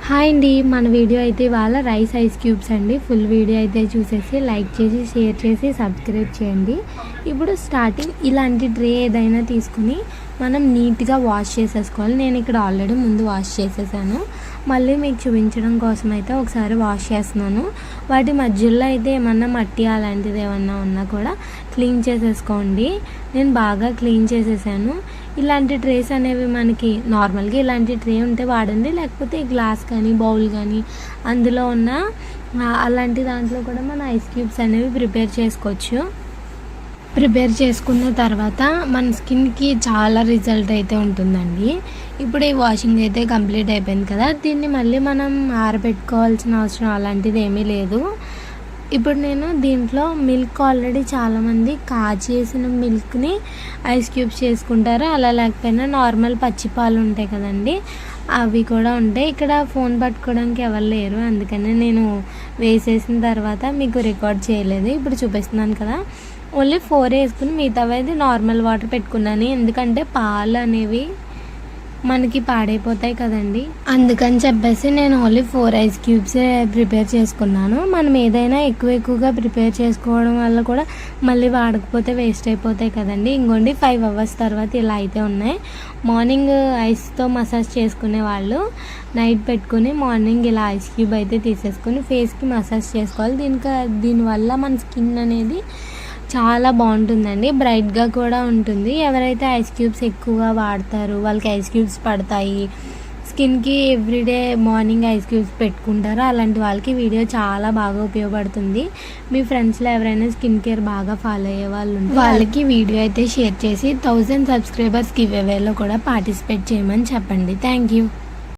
Hi అండి, మన video అయితే ఇవాళ రైస్ ఐస్ క్యూబ్స్ అండి. ఫుల్ వీడియో అయితే చూసేసి లైక్ చేసి షేర్ చేసి సబ్స్క్రైబ్ చేయండి. ఇప్పుడు స్టార్టింగ్ ఇలాంటి ట్రే ఏదైనా తీసుకుని మనం నీట్గా వాష్ చేసేసుకోవాలి. నేను ఇక్కడ ఆల్రెడీ ముందు వాష్ చేసేసాను, మళ్ళీ మీకు చూపించడం కోసం అయితే ఒకసారి వాష్ చేస్తున్నాను. వాటి మధ్యలో అయితే ఏమన్నా మట్టి అలాంటిది ఏమన్నా ఉన్నా కూడా క్లీన్ చేసేసుకోండి. నేను బాగా క్లీన్ చేసేసాను. ఇలాంటి ట్రేస్ అనేవి మనకి నార్మల్గా ఇలాంటి ట్రే ఉంటే వాడండి, లేకపోతే గ్లాస్ కానీ బౌల్ కానీ అందులో ఉన్న అలాంటి దాంట్లో కూడా మన ఐస్ క్యూబ్స్ అనేవి ప్రిపేర్ చేసుకోవచ్చు. ప్రిపేర్ చేసుకున్న తర్వాత మన స్కిన్కి చాలా రిజల్ట్ అయితే ఉంటుందండి. ఇప్పుడు ఈ వాషింగ్ అయితే కంప్లీట్ అయిపోయింది కదా, దీన్ని మళ్ళీ మనం ఆరబెట్టుకోవాల్సిన అవసరం అలాంటిది ఏమీ లేదు. ఇప్పుడు నేను దీంట్లో మిల్క్ ఆల్రెడీ చాలామంది కాచేసిన మిల్క్ని ఐస్ క్యూబ్స్ చేసుకుంటారు. అలా లేకపోయినా నార్మల్ పచ్చిపాలు ఉంటాయి కదండి, అవి కూడా ఉంటాయి. ఇక్కడ ఫోన్ పట్టుకోవడానికి ఎవరు లేరు, అందుకని నేను వేసేసిన తర్వాత మీకు రికార్డ్ చేయలేదు. ఇప్పుడు చూపిస్తున్నాను కదా, ఓన్లీ 4 వేసుకుని మిగతావి నార్మల్ వాటర్ పెట్టుకున్నాను. ఎందుకంటే పాలు అనేవి మనకి పాడైపోతాయి కదండి, అందుకని చెప్పేసి నేను ఓన్లీ 4 ఐస్ క్యూబ్స్ ప్రిపేర్ చేసుకున్నాను. మనం ఏదైనా ఎక్కువగా ప్రిపేర్ చేసుకోవడం వల్ల కూడా మళ్ళీ వాడకపోతే వేస్ట్ అయిపోతాయి కదండి. ఇంకోండి 5 అవర్స్ తర్వాత ఇలా అయితే ఉన్నాయి. మార్నింగ్ ఐస్తో మసాజ్ చేసుకునే వాళ్ళు నైట్ పెట్టుకుని మార్నింగ్ ఇలా ఐస్ క్యూబ్ అయితే తీసేసుకుని ఫేస్కి మసాజ్ చేసుకోవాలి. దీనివల్ల మన స్కిన్ అనేది చాలా బాగుంటుందండి, బ్రైట్గా కూడా ఉంటుంది. ఎవరైతే ఐస్ క్యూబ్స్ ఎక్కువగా వాడతారో వాళ్ళకి ఐస్ క్యూబ్స్ పడతాయి, స్కిన్కి ఎవ్రీడే మార్నింగ్ ఐస్ క్యూబ్స్ పెట్టుకుంటారో అలాంటి వాళ్ళకి వీడియో చాలా బాగా ఉపయోగపడుతుంది. మీ ఫ్రెండ్స్లో ఎవరైనా స్కిన్ కేర్ బాగా ఫాలో అయ్యే వాళ్ళు ఉంటే వాళ్ళకి వీడియో అయితే షేర్ చేసి 1000 సబ్స్క్రైబర్స్ గివ్ అవేలో కూడా పార్టిసిపేట్ చేయమని చెప్పండి. Thank you.